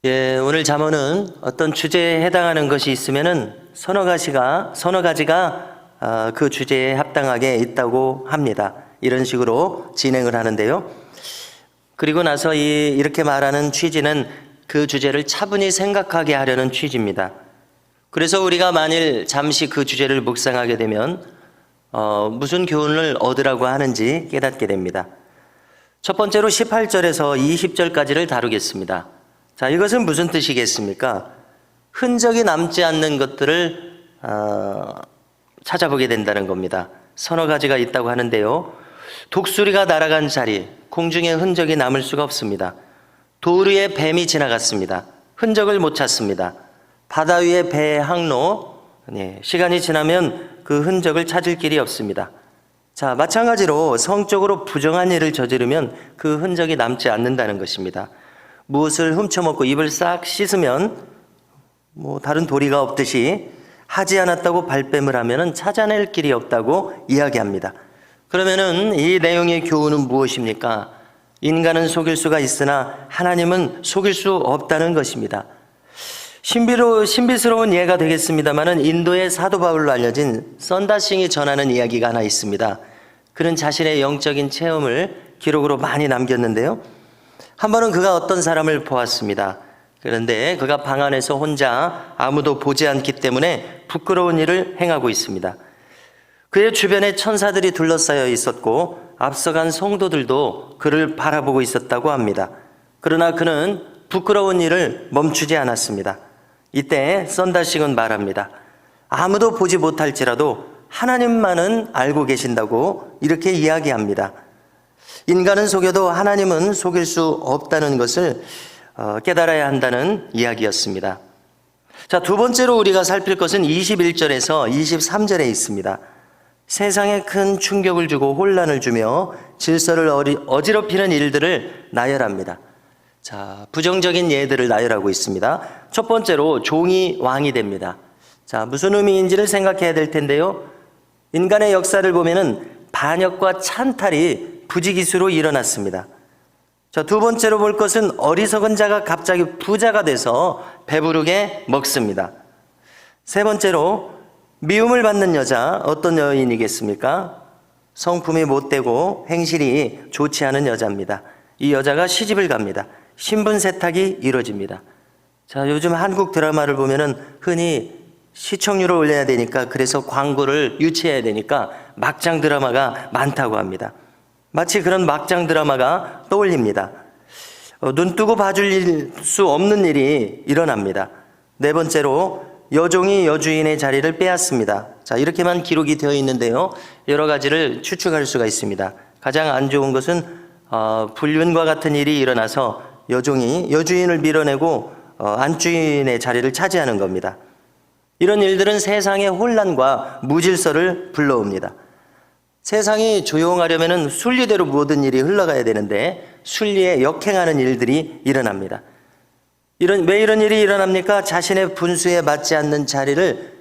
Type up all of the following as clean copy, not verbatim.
예, 오늘 잠언은 어떤 주제에 해당하는 것이 있으면은 서너 가지가 그 주제에 합당하게 있다고 합니다. 이런 식으로 진행을 하는데요. 그리고 나서 이렇게 말하는 취지는 그 주제를 차분히 생각하게 하려는 취지입니다. 그래서 우리가 만일 잠시 그 주제를 묵상하게 되면 무슨 교훈을 얻으라고 하는지 깨닫게 됩니다. 첫 번째로 18절에서 20절까지를 다루겠습니다. 자, 이것은 무슨 뜻이겠습니까? 흔적이 남지 않는 것들을 찾아보게 된다는 겁니다. 서너 가지가 있다고 하는데요. 독수리가 날아간 자리, 공중에 흔적이 남을 수가 없습니다. 돌 위에 뱀이 지나갔습니다. 흔적을 못 찾습니다. 바다 위에 배의 항로, 시간이 지나면 그 흔적을 찾을 길이 없습니다. 자, 마찬가지로 성적으로 부정한 일을 저지르면 그 흔적이 남지 않는다는 것입니다. 무엇을 훔쳐먹고 입을 싹 씻으면 다른 도리가 없듯이 하지 않았다고 발뺌을 하면 찾아낼 길이 없다고 이야기합니다. 그러면은 이 내용의 교훈은 무엇입니까? 인간은 속일 수가 있으나 하나님은 속일 수 없다는 것입니다. 신비스러운 예가 되겠습니다만은 인도의 사도 바울로 알려진 썬다싱이 전하는 이야기가 하나 있습니다. 그는 자신의 영적인 체험을 기록으로 많이 남겼는데요. 한 번은 그가 어떤 사람을 보았습니다. 그런데 그가 방 안에서 혼자 아무도 보지 않기 때문에 부끄러운 일을 행하고 있습니다. 그의 주변에 천사들이 둘러싸여 있었고 앞서간 성도들도 그를 바라보고 있었다고 합니다. 그러나 그는 부끄러운 일을 멈추지 않았습니다. 이때 썬다싱은 말합니다. 아무도 보지 못할지라도 하나님만은 알고 계신다고 이렇게 이야기합니다. 인간은 속여도 하나님은 속일 수 없다는 것을 깨달아야 한다는 이야기였습니다. 자, 두 번째로 우리가 살필 것은 21절에서 23절에 있습니다. 세상에 큰 충격을 주고 혼란을 주며 질서를 어지럽히는 일들을 나열합니다. 자, 부정적인 예들을 나열하고 있습니다. 첫 번째로 종이 왕이 됩니다. 자, 무슨 의미인지를 생각해야 될 텐데요. 인간의 역사를 보면은 반역과 찬탈이 부지기수로 일어났습니다. 자, 두 번째로 볼 것은 어리석은 자가 갑자기 부자가 돼서 배부르게 먹습니다. 세 번째로 미움을 받는 여자, 어떤 여인이겠습니까? 성품이 못되고 행실이 좋지 않은 여자입니다. 이 여자가 시집을 갑니다. 신분 세탁이 이루어집니다. 자, 요즘 한국 드라마를 보면은 흔히 시청률을 올려야 되니까, 그래서 광고를 유치해야 되니까 막장 드라마가 많다고 합니다. 마치 그런 막장 드라마가 떠올립니다. 눈 뜨고 봐줄 수 없는 일이 일어납니다. 네 번째로 여종이 여주인의 자리를 빼앗습니다. 자, 이렇게만 기록이 되어 있는데요. 여러 가지를 추측할 수가 있습니다. 가장 안 좋은 것은 불륜과 같은 일이 일어나서 여종이 여주인을 밀어내고 안주인의 자리를 차지하는 겁니다. 이런 일들은 세상의 혼란과 무질서를 불러옵니다. 세상이 조용하려면 순리대로 모든 일이 흘러가야 되는데 순리에 역행하는 일들이 일어납니다. 왜 이런 일이 일어납니까? 자신의 분수에 맞지 않는 자리를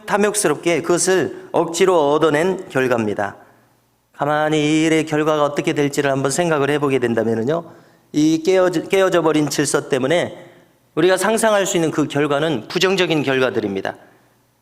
탐욕스럽게 그것을 억지로 얻어낸 결과입니다. 가만히 이 일의 결과가 어떻게 될지를 한번 생각을 해보게 된다면요, 이 깨어져 버린 질서 때문에 우리가 상상할 수 있는 그 결과는 부정적인 결과들입니다.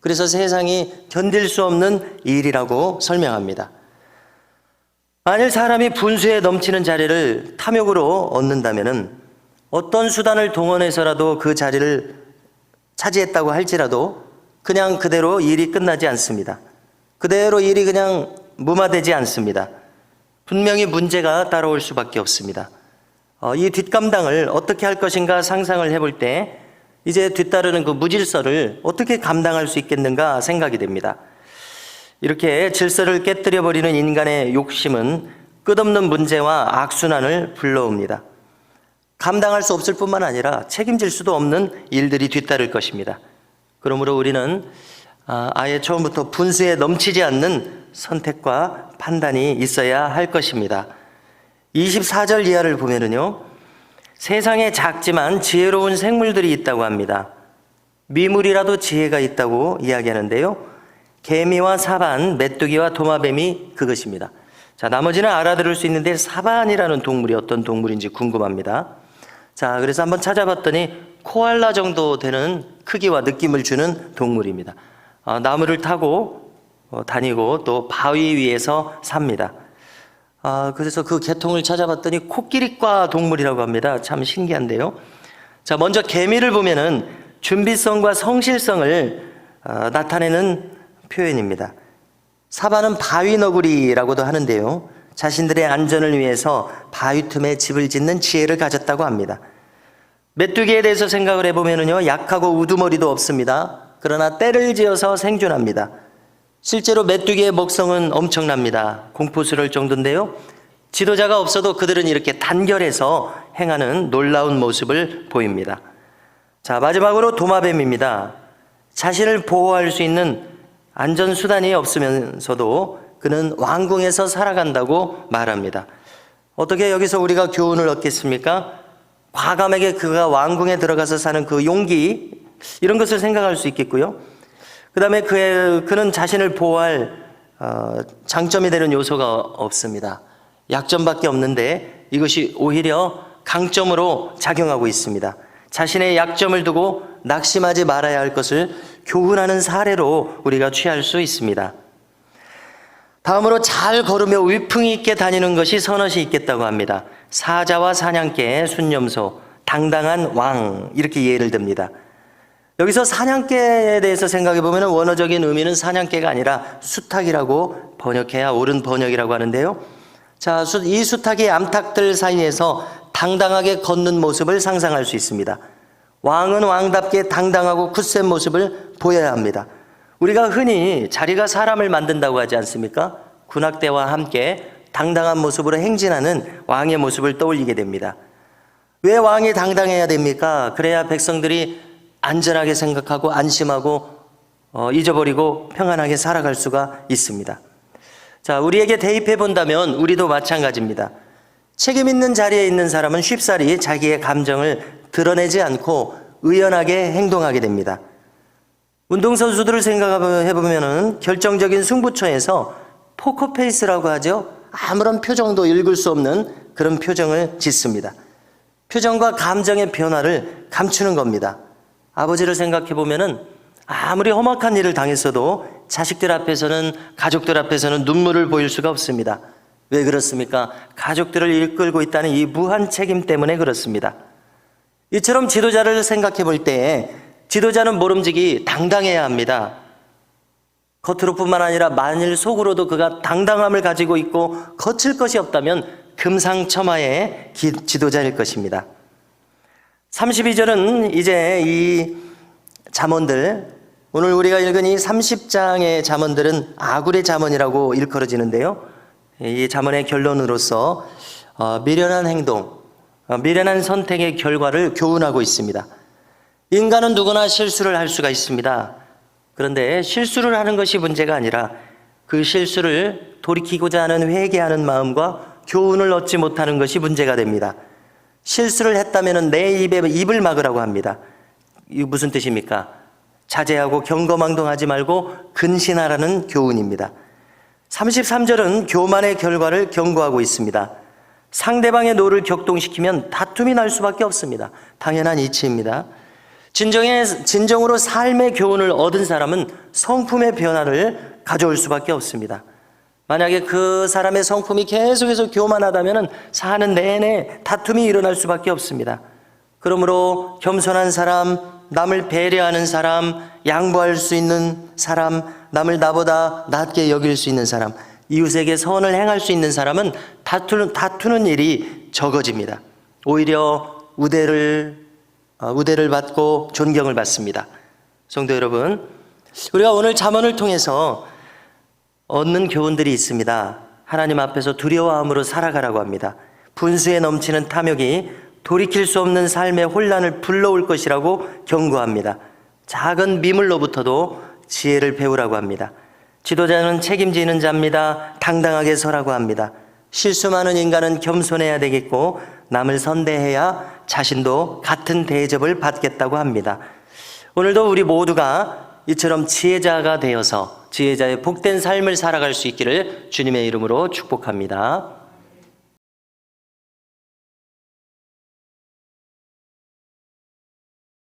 그래서 세상이 견딜 수 없는 일이라고 설명합니다. 만일 사람이 분수에 넘치는 자리를 탐욕으로 얻는다면 어떤 수단을 동원해서라도 그 자리를 차지했다고 할지라도 그냥 그대로 일이 끝나지 않습니다. 그대로 일이 그냥 무마되지 않습니다. 분명히 문제가 따라올 수밖에 없습니다. 이 뒷감당을 어떻게 할 것인가 상상을 해볼 때 이제 뒤따르는 그 무질서를 어떻게 감당할 수 있겠는가 생각이 됩니다. 이렇게 질서를 깨뜨려버리는 인간의 욕심은 끝없는 문제와 악순환을 불러옵니다. 감당할 수 없을 뿐만 아니라 책임질 수도 없는 일들이 뒤따를 것입니다. 그러므로 우리는 아예 처음부터 분수에 넘치지 않는 선택과 판단이 있어야 할 것입니다. 24절 이하를 보면은요, 세상에 작지만 지혜로운 생물들이 있다고 합니다. 미물이라도 지혜가 있다고 이야기하는데요, 개미와 사반, 메뚜기와 도마뱀이 그것입니다. 자, 나머지는 알아들을 수 있는데 사반이라는 동물이 어떤 동물인지 궁금합니다. 자, 그래서 한번 찾아봤더니 코알라 정도 되는 크기와 느낌을 주는 동물입니다. 나무를 타고 다니고 또 바위 위에서 삽니다. 그래서 그 계통을 찾아봤더니 코끼리과 동물이라고 합니다. 참 신기한데요. 자, 먼저 개미를 보면은 준비성과 성실성을 나타내는 표현입니다. 사바는 바위 너구리라고도 하는데요. 자신들의 안전을 위해서 바위 틈에 집을 짓는 지혜를 가졌다고 합니다. 메뚜기에 대해서 생각을 해보면요, 약하고 우두머리도 없습니다. 그러나 때를 지어서 생존합니다. 실제로 메뚜기의 먹성은 엄청납니다. 공포스러울 정도인데요. 지도자가 없어도 그들은 이렇게 단결해서 행하는 놀라운 모습을 보입니다. 자, 마지막으로 도마뱀입니다. 자신을 보호할 수 있는 안전수단이 없으면서도 그는 왕궁에서 살아간다고 말합니다. 어떻게 여기서 우리가 교훈을 얻겠습니까? 과감하게 그가 왕궁에 들어가서 사는 그 용기, 이런 것을 생각할 수 있겠고요. 그 다음에 그는 자신을 보호할 장점이 되는 요소가 없습니다. 약점밖에 없는데 이것이 오히려 강점으로 작용하고 있습니다. 자신의 약점을 두고 낙심하지 말아야 할 것을 교훈하는 사례로 우리가 취할 수 있습니다. 다음으로 잘 걸으며 위풍이 있게 다니는 것이 선엇이 있겠다고 합니다. 사자와 사냥개, 순념소, 당당한 왕, 이렇게 예를 듭니다. 여기서 사냥개에 대해서 생각해 보면 원어적인 의미는 사냥개가 아니라 수탉이라고 번역해야 옳은 번역이라고 하는데요. 자, 이 수탉이 암탉들 사이에서 당당하게 걷는 모습을 상상할 수 있습니다. 왕은 왕답게 당당하고 굳센 모습을 보여야 합니다. 우리가 흔히 자리가 사람을 만든다고 하지 않습니까? 군악대와 함께 당당한 모습으로 행진하는 왕의 모습을 떠올리게 됩니다. 왜 왕이 당당해야 됩니까? 그래야 백성들이 안전하게 생각하고 안심하고 잊어버리고 평안하게 살아갈 수가 있습니다. 자, 우리에게 대입해 본다면 우리도 마찬가지입니다. 책임 있는 자리에 있는 사람은 쉽사리 자기의 감정을 드러내지 않고 의연하게 행동하게 됩니다. 운동선수들을 생각해 보면 결정적인 승부처에서 포커페이스라고 하죠. 아무런 표정도 읽을 수 없는 그런 표정을 짓습니다. 표정과 감정의 변화를 감추는 겁니다. 아버지를 생각해 보면은 아무리 험악한 일을 당했어도 자식들 앞에서는, 가족들 앞에서는 눈물을 보일 수가 없습니다. 왜 그렇습니까? 가족들을 이끌고 있다는 이 무한 책임 때문에 그렇습니다. 이처럼 지도자를 생각해 볼 때 지도자는 모름지기 당당해야 합니다. 겉으로뿐만 아니라 만일 속으로도 그가 당당함을 가지고 있고 거칠 것이 없다면 금상첨화의 지도자일 것입니다. 32절은 이제 이 잠언들, 오늘 우리가 읽은 이 30장의 잠언들은 아굴의 잠언이라고 일컬어지는데요. 이 잠언의 결론으로서 미련한 행동, 미련한 선택의 결과를 교훈하고 있습니다. 인간은 누구나 실수를 할 수가 있습니다. 그런데 실수를 하는 것이 문제가 아니라 그 실수를 돌이키고자 하는 회개하는 마음과 교훈을 얻지 못하는 것이 문제가 됩니다. 실수를 했다면 내 입에 입을 막으라고 합니다. 이게 무슨 뜻입니까? 자제하고 경거망동하지 말고 근신하라는 교훈입니다. 33절은 교만의 결과를 경고하고 있습니다. 상대방의 노를 격동시키면 다툼이 날 수밖에 없습니다. 당연한 이치입니다. 진정으로 삶의 교훈을 얻은 사람은 성품의 변화를 가져올 수밖에 없습니다. 만약에 그 사람의 성품이 계속해서 교만하다면 사는 내내 다툼이 일어날 수밖에 없습니다. 그러므로 겸손한 사람, 남을 배려하는 사람, 양보할 수 있는 사람, 남을 나보다 낮게 여길 수 있는 사람, 이웃에게 선을 행할 수 있는 사람은 다투는 일이 적어집니다. 오히려 우대를 받고 존경을 받습니다. 성도 여러분, 우리가 오늘 잠언을 통해서 얻는 교훈들이 있습니다. 하나님 앞에서 두려워함으로 살아가라고 합니다. 분수에 넘치는 탐욕이 돌이킬 수 없는 삶의 혼란을 불러올 것이라고 경고합니다. 작은 미물로부터도 지혜를 배우라고 합니다. 지도자는 책임지는 자입니다. 당당하게 서라고 합니다. 실수 많은 인간은 겸손해야 되겠고 남을 선대해야 자신도 같은 대접을 받겠다고 합니다. 오늘도 우리 모두가 이처럼 지혜자가 되어서 지혜자의 복된 삶을 살아갈 수 있기를 주님의 이름으로 축복합니다.